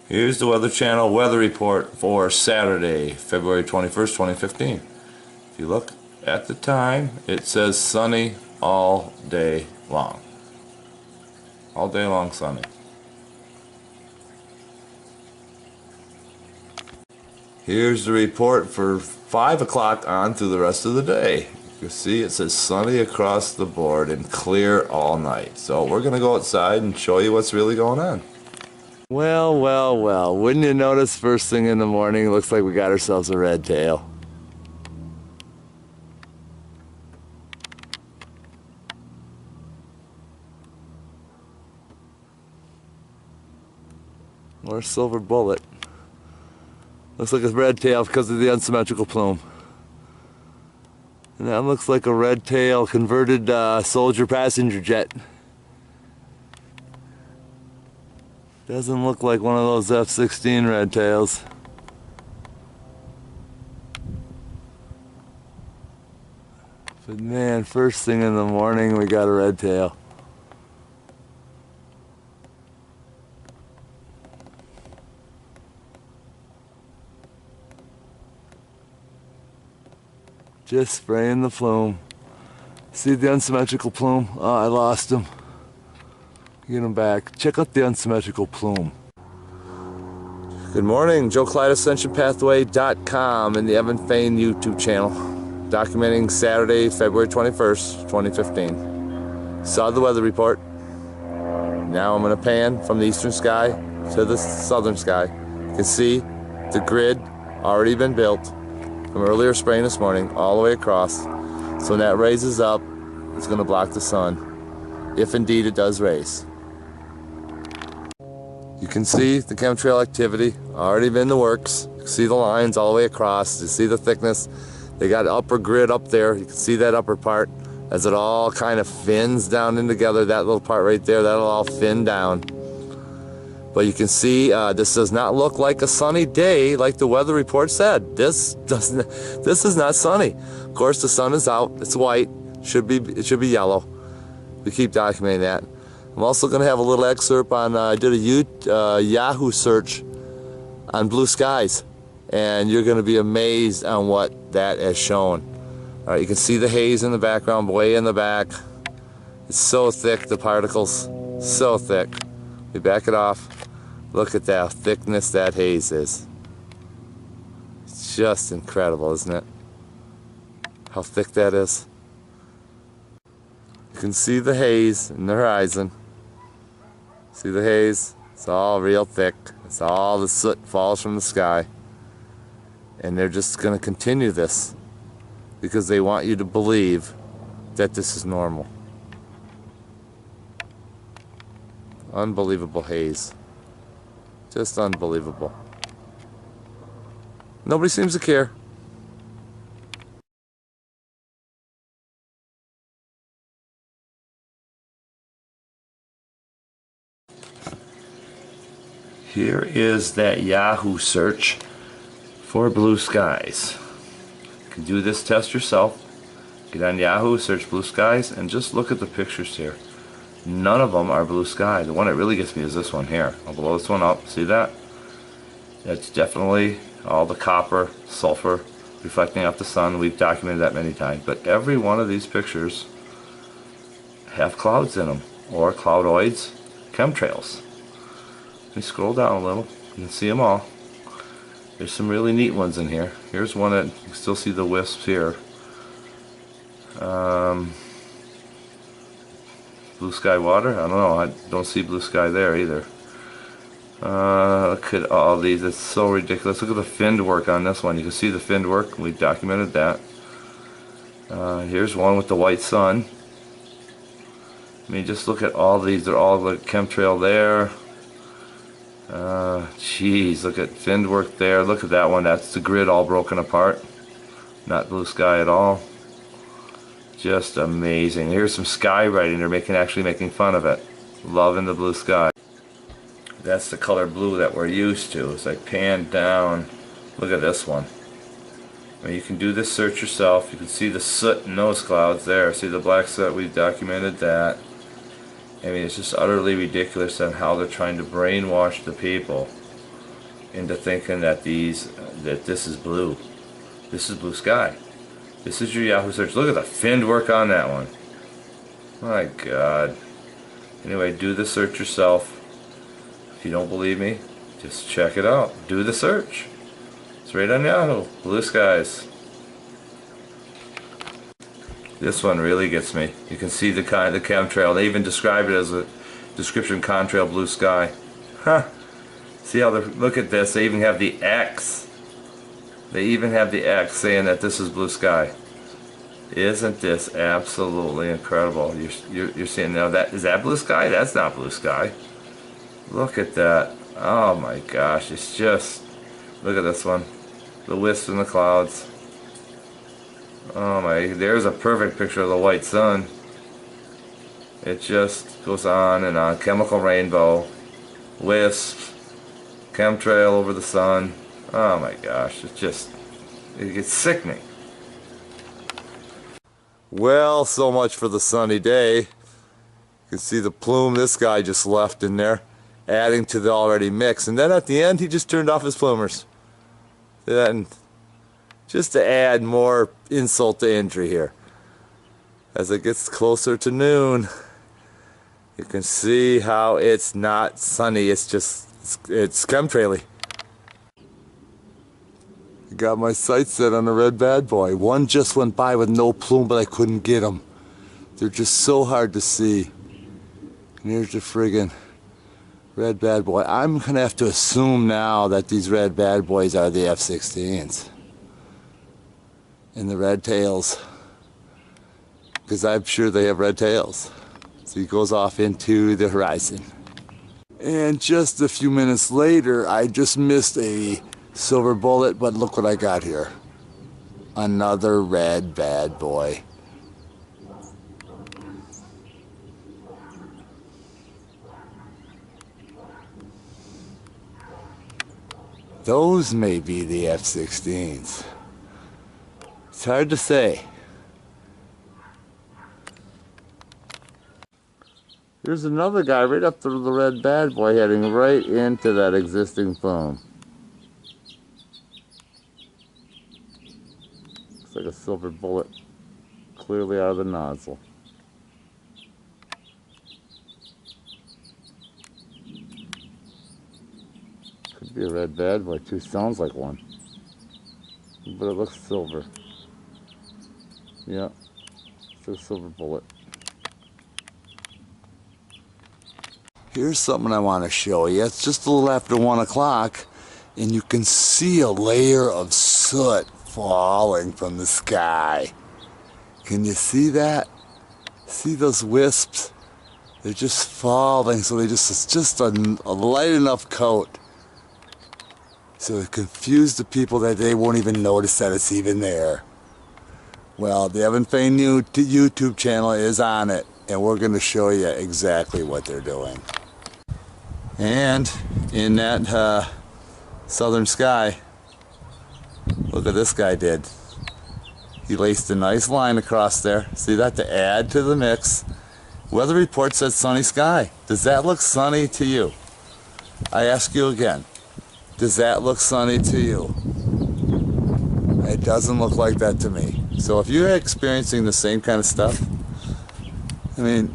Here's the Weather Channel weather report for Saturday, February 21st, 2015. If you look at the time, it says sunny all day long. All day long sunny. Here's the report for 5 o'clock on through the rest of the day. You can see it says sunny across the board and clear all night. So we're going to go outside and show you what's really going on. Well, wouldn't you notice first thing in the morning, looks like we got ourselves a red tail. Or a silver bullet. Looks like a red tail because of the unsymmetrical plume. And that looks like a red tail converted soldier passenger jet. Doesn't look like one of those F-16 red tails. But man, first thing in the morning we got a red tail. Just spraying the plume. See the unsymmetrical plume? Oh, I lost him. Get him back. Check out the unsymmetrical plume. Good morning, JoeClydeAscensionPathway.com and the Evan Fain YouTube channel, documenting Saturday, February 21st, 2015. Saw the weather report. Now I'm going to pan from the eastern sky to the southern sky. You can see the grid already been built from earlier spraying this morning all the way across. So when that raises up, it's going to block the sun, if indeed it does raise. You can see the chemtrail activity already been in the works. You can see the lines all the way across. You see the thickness. They got upper grid up there. You can see that upper part as it all kind of fins down in together. That little part right there, that'll all fin down. But you can see this does not look like a sunny day like the weather report said. This is not sunny. Of course, the sun is out. It's white. It should be yellow. We keep documenting that. I'm also going to have a little excerpt on, I did a Yahoo search on blue skies, and you're going to be amazed on what that has shown. All right, you can see the haze in the background, way in the back. It's so thick, the particles, so thick. We back it off. Look at that thickness that haze is. It's just incredible, isn't it? How thick that is. You can see the haze in the horizon. See the haze? It's all real thick. It's all the soot falls from the sky. And they're just going to continue this because they want you to believe that this is normal. Unbelievable haze. Just unbelievable. Nobody seems to care. Here is that Yahoo search for blue skies. You can do this test yourself. Get on Yahoo, search blue skies, and just look at the pictures here. None of them are blue sky. The one that really gets me is this one here. I'll blow this one up. See that? That's definitely all the copper, sulfur reflecting off the sun. We've documented that many times. But every one of these pictures have clouds in them, or cloudoids, chemtrails. Let me scroll down a little. You can see them all. There's some really neat ones in here. Here's one that you can still see the wisps here. Blue sky water? I don't know. I don't see blue sky there either. Look at all these. It's so ridiculous. Look at the finned work on this one. You can see the finned work. We documented that. Here's one with the white sun. I mean, just look at all these. They're all like chemtrail there. Geez, look at finned work there. Look at that one. That's the grid all broken apart. Not blue sky at all. Just amazing. Here's some sky writing. They're actually making fun of it. Loving the blue sky. That's the color blue that we're used to. It's like panned down. Look at this one. I mean, you can do this search yourself. You can see the soot in those clouds there. See the black soot? We've documented that. I mean, it's just utterly ridiculous on how they're trying to brainwash the people into thinking that this is blue. This is blue sky. This is your Yahoo search. Look at the finned work on that one. My God. Anyway, do the search yourself. If you don't believe me, just check it out. Do the search. It's right on Yahoo. Blue skies. This one really gets me. You can see the chemtrail. They even describe it as a description: contrail blue sky. Huh. See how look at this. They even have the X. They even have the X saying that this is blue sky. Isn't this absolutely incredible? You're seeing now that is that blue sky? That's not blue sky. Look at that. Oh my gosh, it's just, look at this one. The wisps in the clouds. Oh my, there's a perfect picture of the white sun. It just goes on and on. Chemical rainbow, wisps, chemtrail over the sun. Oh my gosh, it gets sickening. Well, so much for the sunny day. You can see the plume this guy just left in there, adding to the already mix. And then at the end, he just turned off his plumers. Then, just to add more insult to injury here. As it gets closer to noon, you can see how it's not sunny. It's chemtraily. Got my sights set on a red bad boy. One just went by with no plume, but I couldn't get him. They're just so hard to see. And here's the friggin' red bad boy. I'm gonna have to assume now that these red bad boys are the F-16s and the red tails, because I'm sure they have red tails. So he goes off into the horizon. And just a few minutes later, I just missed a silver bullet, but look what I got here. Another red bad boy. Those may be the F-16s. It's hard to say. There's another guy right up to the red bad boy heading right into that existing plume. Looks like a silver bullet clearly out of the nozzle. Could be a red bad boy too, sounds like one. But it looks silver. Yeah, it's a silver bullet. Here's something I want to show you. It's just a little after 1 o'clock, and you can see a layer of soot falling from the sky. Can you see that? See those wisps? They're just falling, so it's just a light enough coat. So it confused the people that they won't even notice that it's even there. Well, the Evan Fain YouTube channel is on it, and we're going to show you exactly what they're doing. And in that southern sky, look what this guy did. He laced a nice line across there. See that? To add to the mix. Weather report says sunny sky. Does that look sunny to you? I ask you again. Does that look sunny to you? It doesn't look like that to me. So if you're experiencing the same kind of stuff, I mean,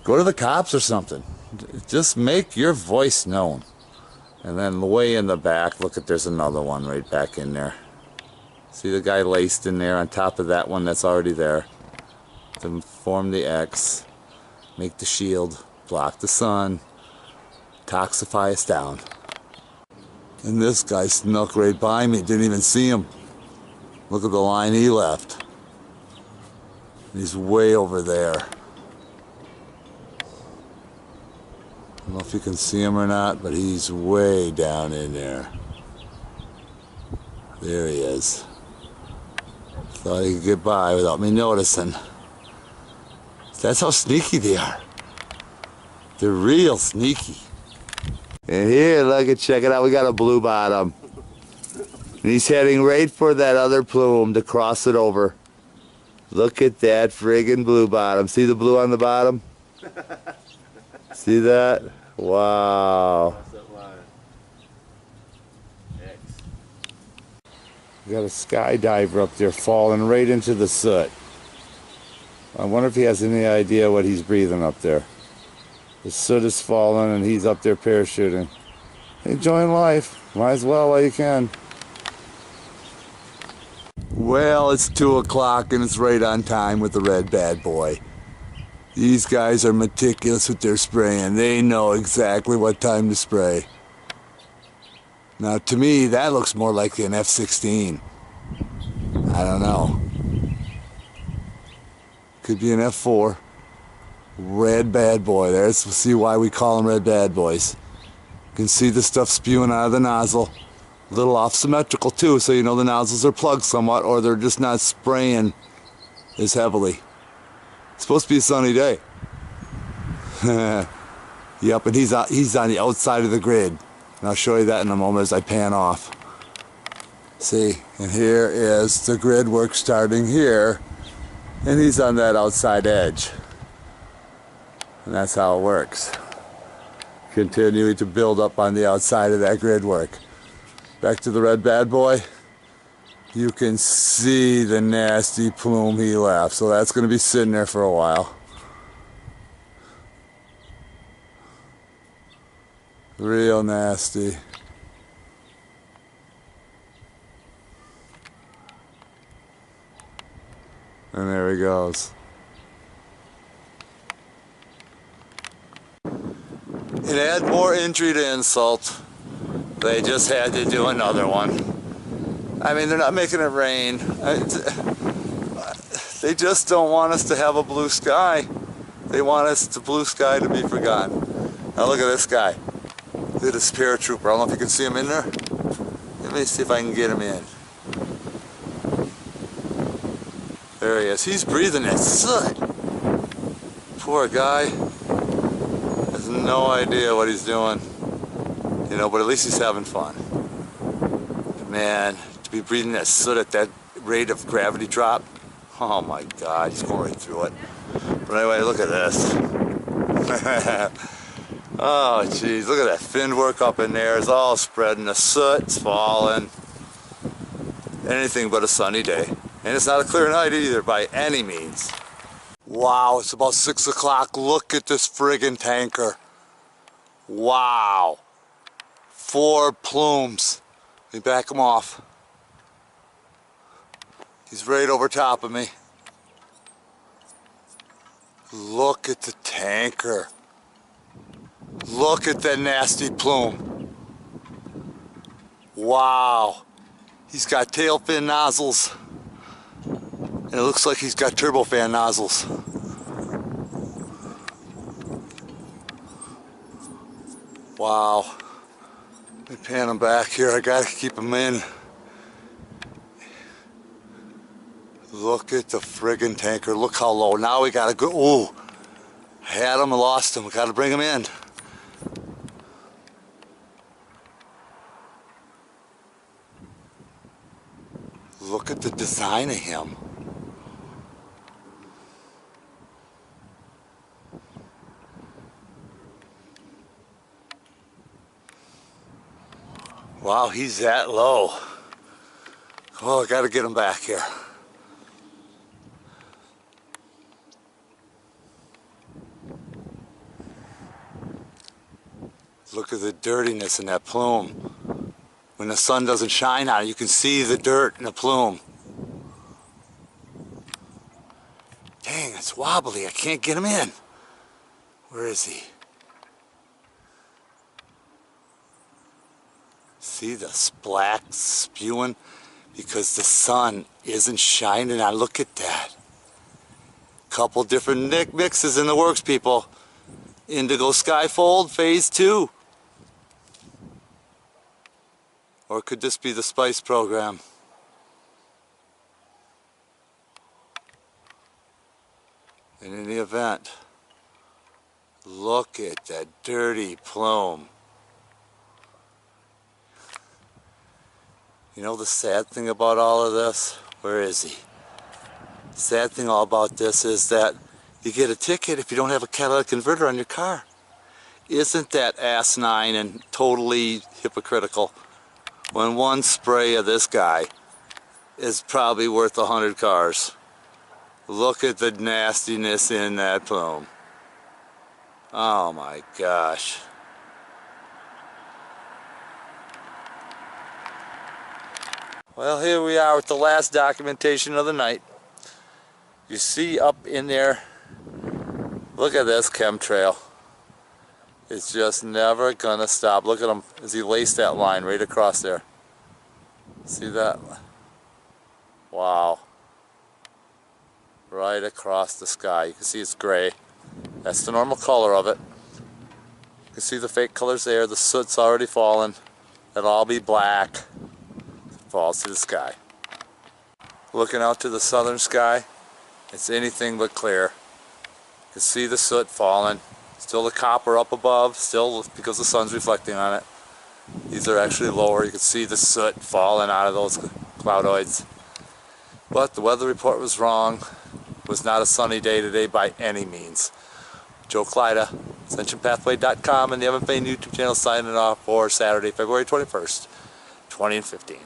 go to the cops or something. Just make your voice known. And then way in the back, look at, there's another one right back in there. See the guy laced in there on top of that one that's already there. To form the X, make the shield, block the sun, toxify us down. And this guy snuck right by me, didn't even see him. Look at the line he left. He's way over there. I don't know if you can see him or not, but he's way down in there. There he is. Thought he could get by without me noticing. That's how sneaky they are. They're real sneaky. And here, look at, check it out, we got a blue bottom. And he's heading right for that other plume to cross it over. Look at that friggin' blue bottom. See the blue on the bottom? See that? Wow. We got a skydiver up there falling right into the soot. I wonder if he has any idea what he's breathing up there. The soot is falling and he's up there parachuting. Enjoying life. Might as well while you can. Well, it's 2 o'clock and it's right on time with the red bad boy. These guys are meticulous with their spraying. They know exactly what time to spray. Now to me, that looks more like an F-16. I don't know. Could be an F-4. Red bad boy. Let's see why we call them red bad boys. You can see the stuff spewing out of the nozzle. A little off symmetrical too, so you know the nozzles are plugged somewhat, or they're just not spraying as heavily. It's supposed to be a sunny day. Yep, and he's on the outside of the grid. And I'll show you that in a moment as I pan off. See, and here is the grid work starting here, and he's on that outside edge. And that's how it works. Continuing to build up on the outside of that grid work. Back to the red bad boy. You can see the nasty plume he left, so that's going to be sitting there for a while. Real nasty. And there he goes. And add more injury to insult. They just had to do another one. I mean, they're not making it rain. They just don't want us to have a blue sky. They want us, the blue sky, to be forgotten. Now look at this guy. Look at this paratrooper. I don't know if you can see him in there. Let me see if I can get him in. There he is. He's breathing that soot. Poor guy. Has no idea what he's doing. You know, but at least he's having fun. Man, to be breathing that soot at that rate of gravity drop. Oh my God, he's going right through it. But anyway, look at this. Oh jeez, look at that fin work up in there. It's all spreading. The soot's falling. Anything but a sunny day. And it's not a clear night either by any means. Wow, it's about 6 o'clock. Look at this friggin' tanker. Wow. 4 plumes. Let me back him off. He's right over top of me. Look at the tanker. Look at that nasty plume. Wow. He's got tail fin nozzles. And it looks like he's got turbofan nozzles. Wow. Let me pan him back here. I gotta keep him in. Look at the friggin' tanker. Look how low. Now we gotta go. Ooh. I had him and lost him. We gotta bring him in. Look at the design of him. Wow, he's that low. Oh, I gotta get him back here. Look at the dirtiness in that plume. When the sun doesn't shine on it, you can see the dirt in the plume. Dang, it's wobbly. I can't get him in. Where is he? See the black spewing? Because the sun isn't shining on. Look at that. Couple different mixes in the works, people. Indigo Skyfold Phase 2. Or could this be the spice program? In any event, look at that dirty plume. You know the sad thing about all of this? Where is he? The sad thing all about this is that you get a ticket if you don't have a catalytic converter on your car. Isn't that asinine and totally hypocritical? When one spray of this guy is probably worth 100 cars. Look at the nastiness in that plume. Oh my gosh. Well, here we are with the last documentation of the night. You see up in there, look at this chemtrail. It's just never gonna stop. Look at him as he laced that line right across there. See that? Wow. Right across the sky. You can see it's gray. That's the normal color of it. You can see the fake colors there. The soot's already fallen. It'll all be black. It falls to the sky. Looking out to the southern sky, it's anything but clear. You can see the soot falling. Still the copper up above, still because the sun's reflecting on it. These are actually lower. You can see the soot falling out of those cloudoids. But the weather report was wrong. It was not a sunny day today by any means. Joe Clyda, AscensionPathway.com and the MFA YouTube channel signing off for Saturday, February 21st, 2015.